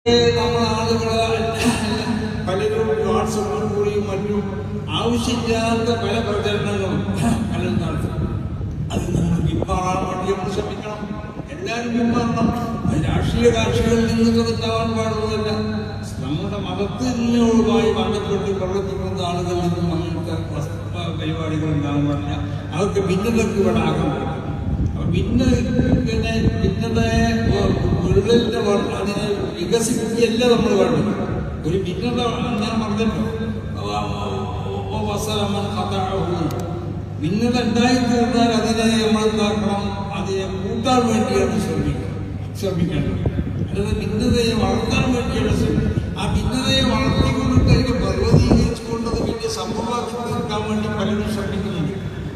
നമ്മളെ ആളുകള് പലരും വാട്സപ്പിൽ കൂടിയും മറ്റും ആവശ്യമില്ലാത്ത പല പ്രചരണങ്ങളും പലരും നടത്തും. അത് നമ്മൾ പിന്മാറാൻ വേണ്ടി നമ്മൾ ശ്രമിക്കണം. എല്ലാവരും പിന്മാറണം. അത് രാഷ്ട്രീയ കാർഷികളിൽ നിന്ന് ഉണ്ടാവാൻ പാടുള്ളതല്ല. നമ്മുടെ മതത്തിനോടുമായി ബന്ധപ്പെട്ട് പ്രവർത്തിക്കുന്ന ആളുകളിൽ നിന്നും അങ്ങനത്തെ പരിപാടികൾ ഉണ്ടാകാൻ പാടില്ല. അവർക്ക് ഭിന്നതയ്ക്ക് ഇവിടെ ആകാൻ പറ്റും. ഭിന്നതയെ വിള്ളലിന്റെ അതിനെ വികസിപ്പിക്കുകയല്ല നമ്മൾ വേണ്ടത്. ഒരു ഭിന്നത ഞാൻ പറഞ്ഞല്ലോ, ഭിന്നത ഉണ്ടായിത്തീർന്നാൽ അതിനെ നമ്മൾ എന്താക്കണം, അതിനെ കൂട്ടാൻ വേണ്ടിയാണ് ശ്രമിക്കേണ്ടത്. അല്ലാതെ ഭിന്നതയെ വളർത്താൻ വേണ്ടിയാണ് ശ്രമിക്കുന്നത്. ആ ഭിന്നതയെ വളർത്തിക്കൊണ്ടിട്ട് അതിനെ പർവ്വതീകരിച്ചുകൊണ്ടത് വലിയ സംഭവമാക്കി തീർക്കാൻ വേണ്ടി പലരും ശ്രമിക്കുന്നുണ്ട്.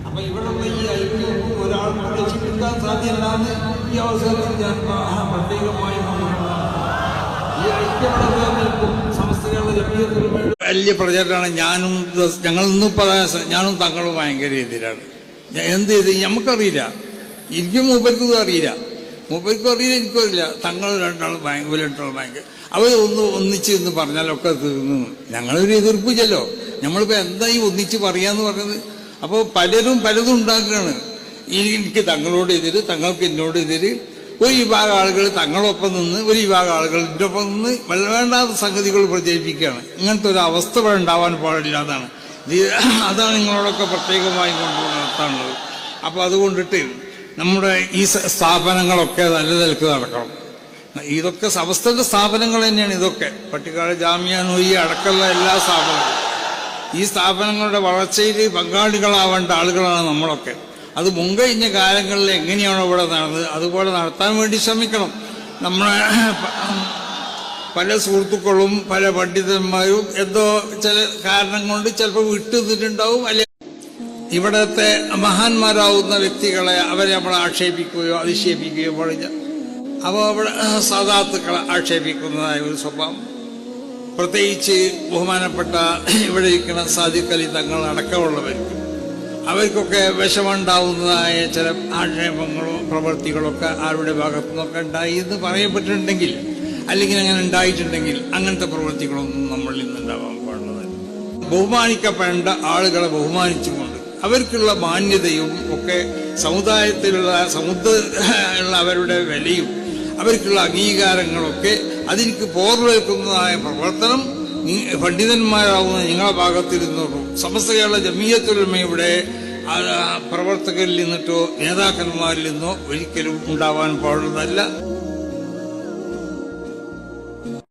അപ്പൊ ഇവിടെയുള്ള ഈ ഐക്യം ഒരാൾക്ക് രക്ഷിക്കാൻ സാധ്യമല്ലാന്ന് ഈ അവസരത്തിൽ ഞാൻ പ്രത്യേകമായി ഈ ഐക്യം വലിയ പ്രചരണമാണ്. ഞാനും തങ്ങളും ഭയങ്കര എതിരാണ്. എന്ത് ചെയ്ത് നമുക്കറിയില്ല, എനിക്കും മൂപ്പർക്കും അറിയില്ല, എനിക്കും അറിയില്ല. തങ്ങൾ രണ്ടാളും ഭയങ്കര അവർ ഒന്നിച്ച് പറഞ്ഞാലൊക്കെ തീർന്നു. ഞങ്ങളൊരു എതിർപ്പില്ലല്ലോ. നമ്മളിപ്പോ എന്താ ഈ ഒന്നിച്ച് പറയാന്ന് പറഞ്ഞത്? അപ്പോൾ പലതും ഉണ്ടാക്കുകയാണ്. എനിക്ക് തങ്ങളോട് എതിര്, തങ്ങൾക്ക് എന്നോട് എതിര്. ഒരു വിഭാഗം ആളുകൾ തങ്ങളൊപ്പം നിന്ന്, ഒരു വിഭാഗം ആളുകൾ ഇതിൻ്റെ ഒപ്പം നിന്ന് വേണ്ടാത്ത സംഗതികൾ പ്രചരിപ്പിക്കുകയാണ്. ഇങ്ങനത്തെ ഒരു അവസ്ഥ ഉണ്ടാവാൻ പാടില്ല. അതാണ് നിങ്ങളോടൊക്കെ പ്രത്യേകമായി കൊണ്ട് നടത്താനുള്ളത്. അപ്പോൾ അതുകൊണ്ടിട്ട് നമ്മുടെ ഈ സ്ഥാപനങ്ങളൊക്കെ നല്ല നിലക്ക് നടക്കണം. ഇതൊക്കെ സമസ്തന്റെ സ്ഥാപനങ്ങൾ തന്നെയാണ്. ഇതൊക്കെ പട്ടിക്കാട് ജാമിയ നൂയി അടക്കമുള്ള എല്ലാ സ്ഥാപനങ്ങളും ഈ സ്ഥാപനങ്ങളുടെ വളർച്ചയിൽ പങ്കാളികളാവേണ്ട ആളുകളാണ് നമ്മളൊക്കെ. അത് മുൻകഴിഞ്ഞ കാലങ്ങളിൽ എങ്ങനെയാണോ ഇവിടെ നടന്നത് അതുപോലെ നടത്താൻ വേണ്ടി ശ്രമിക്കണം. നമ്മളെ പല സുഹൃത്തുക്കളും പല പണ്ഡിതന്മാരും എന്തോ ചില കാരണം കൊണ്ട് ചിലപ്പോൾ വിട്ടുനിന്നിട്ടുണ്ടാവും. അല്ലെ ഇവിടത്തെ മഹാന്മാരാവുന്ന വ്യക്തികളെ അവരെ നമ്മൾ ആക്ഷേപിക്കുകയോ അധിക്ഷേപിക്കുകയോ പാടില്ല. അപ്പോൾ അവിടെ സാദാത്തുക്കളെ ആക്ഷേപിക്കുന്നതായ ഒരു സ്വഭാവം, പ്രത്യേകിച്ച് ബഹുമാനപ്പെട്ട ഇവിടെ ഇരിക്കുന്ന സാദിഖ് അലി തങ്ങൾ അടക്കമുള്ളവർക്ക് അവർക്കൊക്കെ വിഷമുണ്ടാവുന്നതായ ചില ആക്ഷേപങ്ങളോ പ്രവൃത്തികളൊക്കെ ആരുടെ ഭാഗത്തു നിന്നൊക്കെ ഉണ്ടായി എന്ന് പറയപ്പെട്ടിട്ടുണ്ടെങ്കിൽ, അല്ലെങ്കിൽ അങ്ങനെ ഉണ്ടായിട്ടുണ്ടെങ്കിൽ അങ്ങനത്തെ പ്രവൃത്തികളൊന്നും നമ്മളിൽ നിന്നുണ്ടാവാൻ പാടുള്ളതല്ല. ബഹുമാനിക്കപ്പെടേണ്ട ആളുകളെ ബഹുമാനിച്ചുകൊണ്ട് അവർക്കുള്ള മാന്യതയും ഒക്കെ സമുദായത്തിലുള്ള അവരുടെ വിലയും അവർക്കുള്ള അംഗീകാരങ്ങളൊക്കെ അതിലേക്ക് പോർവേൽക്കുന്നതായ പ്രവർത്തനം പണ്ഡിതന്മാരാവുന്ന നിങ്ങളുടെ ഭാഗത്തിരുന്നോളൂ. സമസ്ത കേരള ജമിയത്തുൽ ഉലമയുടെ പ്രവർത്തകരിൽ നിന്നിട്ടോ നേതാക്കന്മാരിൽ നിന്നോ ഒരിക്കലും ഉണ്ടാവാൻ പാടുന്നതല്ല.